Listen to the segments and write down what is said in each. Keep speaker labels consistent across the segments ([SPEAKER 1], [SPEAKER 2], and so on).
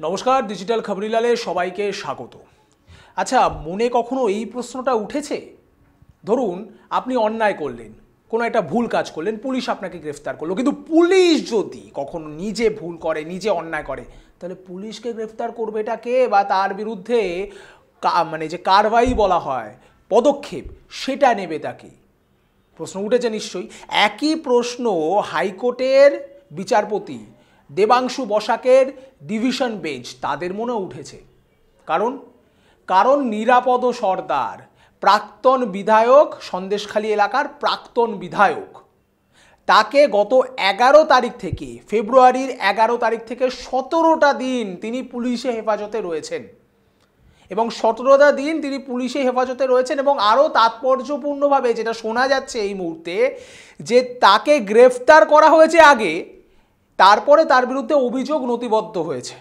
[SPEAKER 1] নমস্কার, ডিজিটাল খবরিলালে সবাইকে স্বাগত। আচ্ছা, মনে কখনো এই প্রশ্নটা উঠেছে, ধরুন আপনি অন্যায় করলেন, কোনো একটা ভুল কাজ করলেন, পুলিশ আপনাকে গ্রেফতার করলো, কিন্তু পুলিশ যদি কখনো নিজে ভুল করে, নিজে অন্যায় করে, তাহলে পুলিশকে গ্রেফতার করবে এটা কে, বা তার বিরুদ্ধে মানে যে কারবাই বলা হয়, পদক্ষেপ, সেটা নেবে তাকে? প্রশ্ন উঠেছে নিশ্চয়ই। একই প্রশ্ন হাইকোর্টের বিচারপতি দেবাংশু বসাকের ডিভিশন বেঞ্চ তাদের মনে উঠেছে। কারণ নিরাপদ সর্দার, প্রাক্তন বিধায়ক, সন্দেশখালী এলাকার প্রাক্তন বিধায়ক, তাকে গত 11 তারিখ থেকে, ফেব্রুয়ারির 11 তারিখ থেকে 17টা দিন তিনি পুলিশে হেফাজতে রয়েছেন, এবং 17টা দিন তিনি পুলিশে হেফাজতে রয়েছেন। এবং আরও তাৎপর্যপূর্ণভাবে যেটা শোনা যাচ্ছে এই মুহূর্তে, যে তাকে গ্রেফতার করা হয়েছে আগে, তারপরে তার বিরুদ্ধে অভিযোগ নথিবদ্ধ হয়েছে,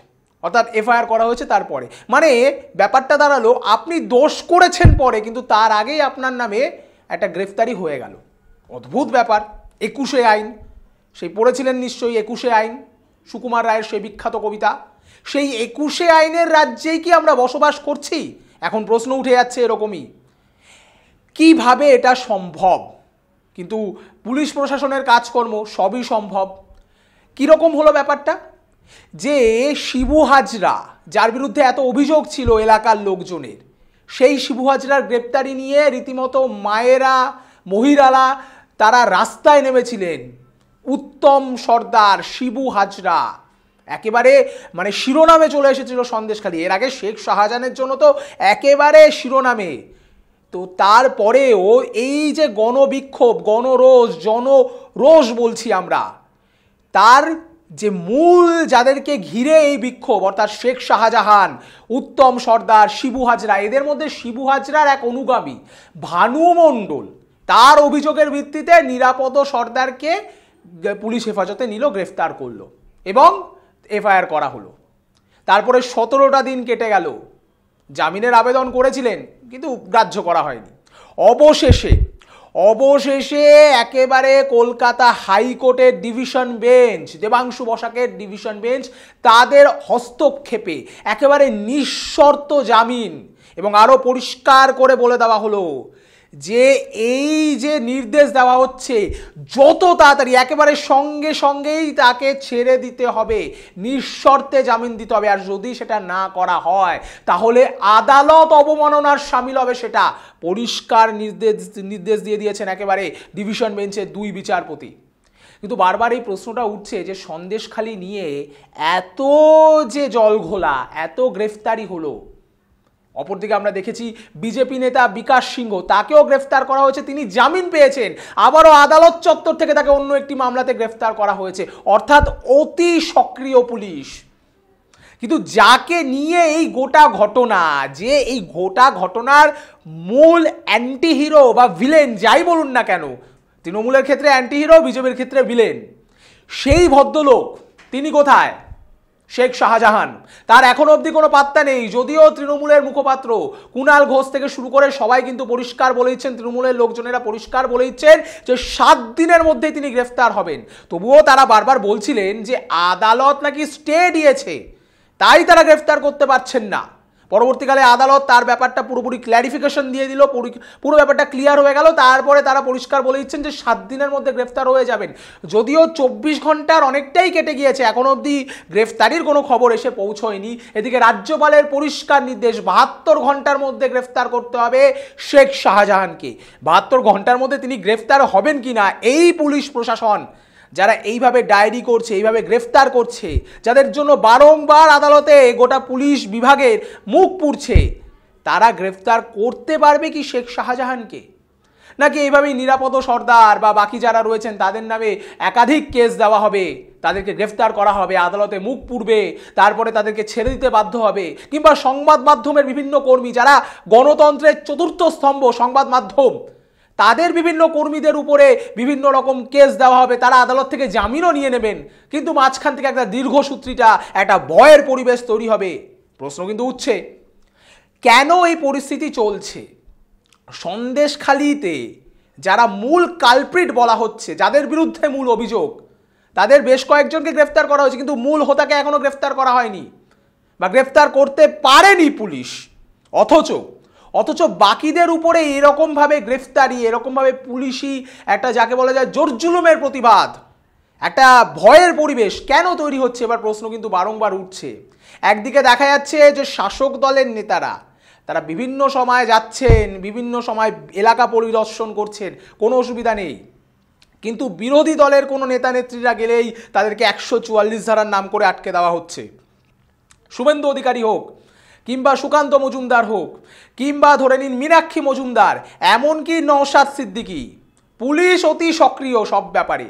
[SPEAKER 1] অর্থাৎ এফআইআর করা হয়েছে তারপরে। মানে ব্যাপারটা দাঁড়ালো, আপনি দোষ করেছেন পরে, কিন্তু তার আগেই আপনার নামে একটা গ্রেফতারি হয়ে গেল। অদ্ভুত ব্যাপার। 21 আইন, সেই পড়েছিলেন নিশ্চয়ই 21 আইন, সুকুমার রায়ের সেই বিখ্যাত কবিতা। সেই 21 আইনের রাজ্যেই কি আমরা বসবাস করছি? এখন প্রশ্ন উঠে যাচ্ছে এরকমই, কিভাবে এটা সম্ভব? কিন্তু পুলিশ প্রশাসনের কাজকর্ম সবই সম্ভব। কীরকম হলো ব্যাপারটা? যে শিবু হাজরা, যার বিরুদ্ধে এত অভিযোগ ছিল এলাকার লোকজনের, সেই শিবু হাজরার গ্রেপ্তারি নিয়ে রীতিমতো মায়েরা, মহিলারা তারা রাস্তায় নেমেছিলেন। উত্তম সর্দার, শিবু হাজরা, একেবারে মানে শিরোনামে চলে এসেছিল সন্দেশখালী। এর আগে শেখ শাহজাহানের জন্য তো একেবারে শিরোনামে। তো তারপরেও এই যে গণবিক্ষোভ, জনরোষ বলছি আমরা, তার যে মূল যাদেরকে ঘিরে এই বিক্ষোভ, অর্থাৎ শেখ শাহজাহান, উত্তম সর্দার, শিবু হাজরা, এদের মধ্যে শিবু হাজরার এক অনুগামী ভানু মণ্ডল, তার অভিযোগের ভিত্তিতে নিরাপদ সর্দারকে পুলিশ হেফাজতে নিল, গ্রেফতার করলো এবং এফআইআর করা হলো। তারপরে 17টা দিন কেটে গেল, জামিনের আবেদন করেছিলেন কিন্তু গ্রাহ্য করা হয়নি। অবশেষে একেবারে কলকাতা হাইকোর্টের ডিভিশন বেঞ্চ, দেবাংশু বসাকের ডিভিশন বেঞ্চ, তাদের হস্তক্ষেপে একেবারে নিঃশর্ত জামিন, এবং আরও পরিষ্কার করে বলে দেওয়া হলো যে এই যে নির্দেশ দেওয়া হচ্ছে, যত তাড়াতাড়ি একেবারে সঙ্গেই তাকে ছেড়ে দিতে হবে, নিঃশর্তে জামিন দিতে হবে, আর যদি সেটা না করা হয় তাহলে আদালত অবমাননার শামিল হবে, সেটা পরিষ্কার নির্দেশ দিয়ে দিয়েছেন একেবারে ডিভিশন বেঞ্চের 2 বিচারপতি। কিন্তু বারবার এই প্রশ্নটা উঠছে যে সন্দেশখালী নিয়ে এত যে জলঘোলা, এত গ্রেফতারি হলো, অপরদিকে আমরা দেখেছি বিজেপি নেতা বিকাশ সিংহ, তাকেও গ্রেফতার করা হয়েছে, তিনি জামিন পেয়েছেন, আবারও আদালত চত্বর থেকে তাকে অন্য একটি মামলাতে গ্রেফতার করা হয়েছে, অর্থাৎ অতি সক্রিয় পুলিশ। কিন্তু যাকে নিয়ে এই গোটা ঘটনা, যে এই গোটা ঘটনার মূল অ্যান্টি হিরো বা ভিলেন যাই বলুন না কেন, তৃণমূলের ক্ষেত্রে অ্যান্টি হিরো, বিজেপির ক্ষেত্রে ভিলেন, সেই ভদ্রলোক তিনি কোথায়? শেখ শাহজাহান। তার এখনো অবধি কোনো পাত্তা নেই। যদিও তৃণমূলের মুখপাত্র কুণাল ঘোষ থেকে শুরু করে সবাই কিন্তু পরিষ্কার বলেইছেন, তৃণমূলের লোকজনেরা পরিষ্কার বলেইছেন যে 7 দিনের মধ্যেই তিনি গ্রেফতার হবেন। তবুও তারা বারবার বলছিলেন যে আদালত নাকি স্টে দিয়েছে, তাই তারা গ্রেফতার করতে পারছেন না। পরবর্তীকালে আদালত তার ব্যাপারটা পুরোপুরি ক্ল্যারিফিকেশন দিয়ে দিল, পুরো ব্যাপারটা ক্লিয়ার হয়ে গেল। তারপরে তারা পরিষ্কার বলে দিচ্ছেন যে 7 দিনের মধ্যে গ্রেফতার হয়ে যাবেন। যদিও 24 ঘন্টার অনেকটাই কেটে গিয়েছে, এখনো অবধি গ্রেফতারির কোনো খবর এসে পৌঁছয়নি। এদিকে রাজ্যপালের পরিষ্কার নির্দেশ, 72 ঘন্টার মধ্যে গ্রেফতার করতে হবে শেখ শাহজাহানকে। 72 ঘন্টার মধ্যে তিনি গ্রেফতার হবেন কিনা, এই পুলিশ প্রশাসন যারা এইভাবে ডায়েরি করছে, এইভাবে গ্রেফতার করছে, যাদের জন্য বারংবার আদালতে গোটা পুলিশ বিভাগের মুখ পুড়ছে, তারা গ্রেফতার করতে পারবে কি শেখ শাহজাহানকে? নাকি এইভাবেই নিরাপদ সর্দার বা বাকি যারা রয়েছেন তাদের নামে একাধিক কেস দেওয়া হবে, তাদেরকে গ্রেফতার করা হবে, আদালতে মুখ পুড়বে, তারপরে তাদেরকে ছেড়ে দিতে বাধ্য হবে? কিংবা সংবাদ মাধ্যমের বিভিন্ন কর্মী, যারা গণতন্ত্রের 4র্থ স্তম্ভ সংবাদ মাধ্যম, তাদের বিভিন্ন কর্মীদের উপরে বিভিন্ন রকম কেস দেওয়া হবে, তারা আদালত থেকে জামিনও নিয়ে নেবেন, কিন্তু মাঝখান থেকে একটা দীর্ঘসূত্রিতা, একটা ভয়ের পরিবেশ তৈরি হবে। প্রশ্ন কিন্তু উঠছে, কেন এই পরিস্থিতি চলছে? সন্দেশখালীতে যারা মূল কালপ্রিট বলা হচ্ছে, যাদের বিরুদ্ধে মূল অভিযোগ, তাদের বেশ কয়েকজনকে গ্রেফতার করা হয়েছে, কিন্তু মূল হোতাকে এখনো গ্রেফতার করা হয়নি। বা গ্রেফতার করতে পারেনি পুলিশ, অথচ বাকিদের উপরে এরকমভাবে গ্রেফতারি, এরকমভাবে পুলিশি একটা যাকে বলা যায় জোর জুলুমের প্রতিবাদ, একটা ভয়ের পরিবেশ কেন তৈরি হচ্ছে? এবার প্রশ্ন কিন্তু বারংবার উঠছে। একদিকে দেখা যাচ্ছে যে শাসক দলের নেতারা তারা বিভিন্ন সময় যাচ্ছেন, বিভিন্ন সময় এলাকা পরিদর্শন করছেন, কোনো অসুবিধা নেই, কিন্তু বিরোধী দলের কোনো নেতা নেত্রীরা গেলেই তাদেরকে 144 ধারার নাম করে আটকে দেওয়া হচ্ছে। শুভেন্দু অধিকারী হোক, কিংবা সুকান্ত মজুমদার হোক, কিংবা ধরে নিন মীনাক্ষী মজুমদার, এমনকি নওশাদ সিদ্দিকী, পুলিশ অতি সক্রিয় সব ব্যাপারে।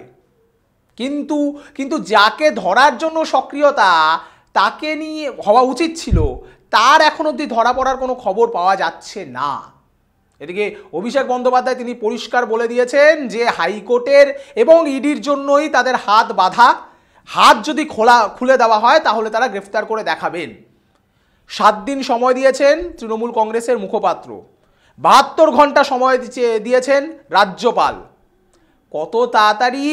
[SPEAKER 1] কিন্তু যাকে ধরার জন্য সক্রিয়তা তাকে নিয়ে হওয়া উচিত ছিল, তার এখন অবধি ধরা পড়ার কোনো খবর পাওয়া যাচ্ছে না। এদিকে অভিষেক বন্দ্যোপাধ্যায় তিনি পরিষ্কার বলে দিয়েছেন যে হাইকোর্টের এবং ইডির জন্যই তাদের হাত বাঁধা, হাত যদি খুলে দেওয়া হয় তাহলে তারা গ্রেফতার করে দেখাবেন। 7 দিন সময় দিয়েছেন তৃণমূল কংগ্রেসের মুখপাত্র, 72 ঘন্টা সময় দিয়েছেন রাজ্যপাল। কত তাড়াতাড়ি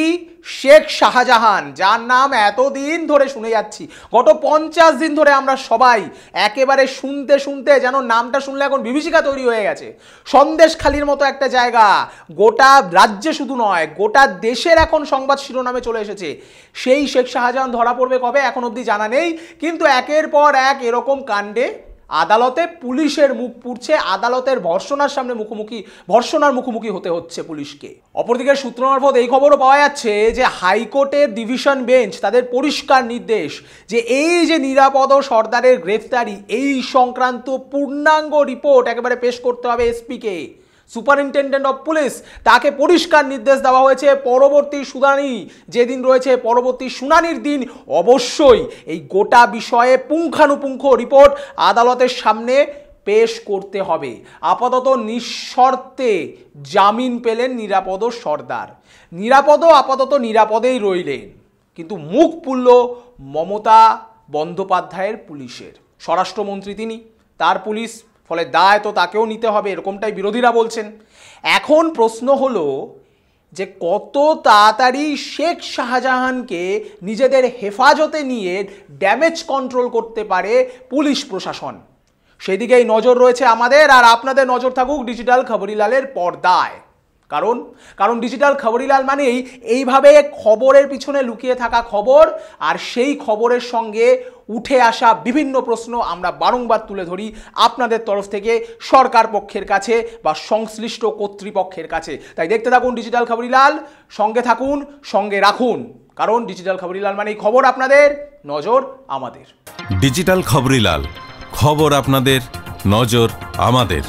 [SPEAKER 1] শেখ শাহজাহান, যার নাম এতদিন ধরে শুনে যাচ্ছি, গত 50 দিন ধরে আমরা সবাই একেবারে শুনতে যেন নামটা শুনলে এখন বিভীষিকা তৈরি হয়ে গেছে। সন্দেশখালির মতো একটা জায়গা, গোটা রাজ্যে শুধু নয় গোটা দেশের এখন সংবাদ শিরোনামে চলে এসেছে। সেই শেখ শাহজাহান ধরা পড়বে কবে এখন অবধি জানা নেই, কিন্তু একের পর এক এরকম কাণ্ডে আদালতে পুলিশের মুখ পুড়ছে, আদালতের ভর্ৎসনার মুখোমুখি হতে হচ্ছে পুলিশকে। অপরদিকে সূত্র মারফত এই খবরও পাওয়া যাচ্ছে যে হাইকোর্টের ডিভিশন বেঞ্চ তাদের পরিষ্কার নির্দেশ যে এই যে নিরাপদ সর্দারের গ্রেফতারি, এই সংক্রান্ত পূর্ণাঙ্গ রিপোর্ট একেবারে পেশ করতে হবে এসপিকে, সুপারিনটেন্ডেন্ট অফ পুলিশ, তাকে পরিষ্কার নির্দেশ দেওয়া হয়েছে পরবর্তী শুনানি যেদিন রয়েছে, পরবর্তী শুনানির দিন অবশ্যই এই গোটা বিষয়ে পুঙ্খানুপুঙ্খ রিপোর্ট আদালতের সামনে পেশ করতে হবে। আপাতত নিঃশর্তে জামিন পেলেন নিরাপদ সর্দার, আপাতত নিরাপদেই রইলেন, কিন্তু মুখ পুড়ল মমতা বন্দ্যোপাধ্যায়ের পুলিশের। স্বরাষ্ট্রমন্ত্রী তিনি, তার পুলিশ, ফলে দায় তো তাকেও নিতে হবে, এরকমটাই বিরোধীরা বলছেন। এখন প্রশ্ন হলো যে কত তাড়াতাড়ি শেখ শাহজাহানকে নিজেদের হেফাজতে নিয়ে ড্যামেজ কন্ট্রোল করতে পারে পুলিশ প্রশাসন, সেদিকেই নজর রয়েছে আমাদের, আর আপনাদের নজর থাকুক ডিজিটাল খবরিলালের পর্দায়। কারণ ডিজিটাল খবরিলাল মানেই এইভাবে খবরের পিছনে লুকিয়ে থাকা খবর, আর সেই খবরের সঙ্গে উঠে আসা বিভিন্ন প্রশ্ন আমরা বারংবার তুলে ধরি আপনাদের তরফ থেকে সরকার পক্ষের কাছে বা সংশ্লিষ্ট কর্তৃপক্ষের কাছে। তাই দেখতে থাকুন ডিজিটাল খবরিলাল, সঙ্গে থাকুন, সঙ্গে রাখুন, কারণ ডিজিটাল খবরিলাল মানেই খবর আপনাদের, নজর আমাদের।
[SPEAKER 2] ডিজিটাল খবরিলাল, খবর আপনাদের, নজর আমাদের।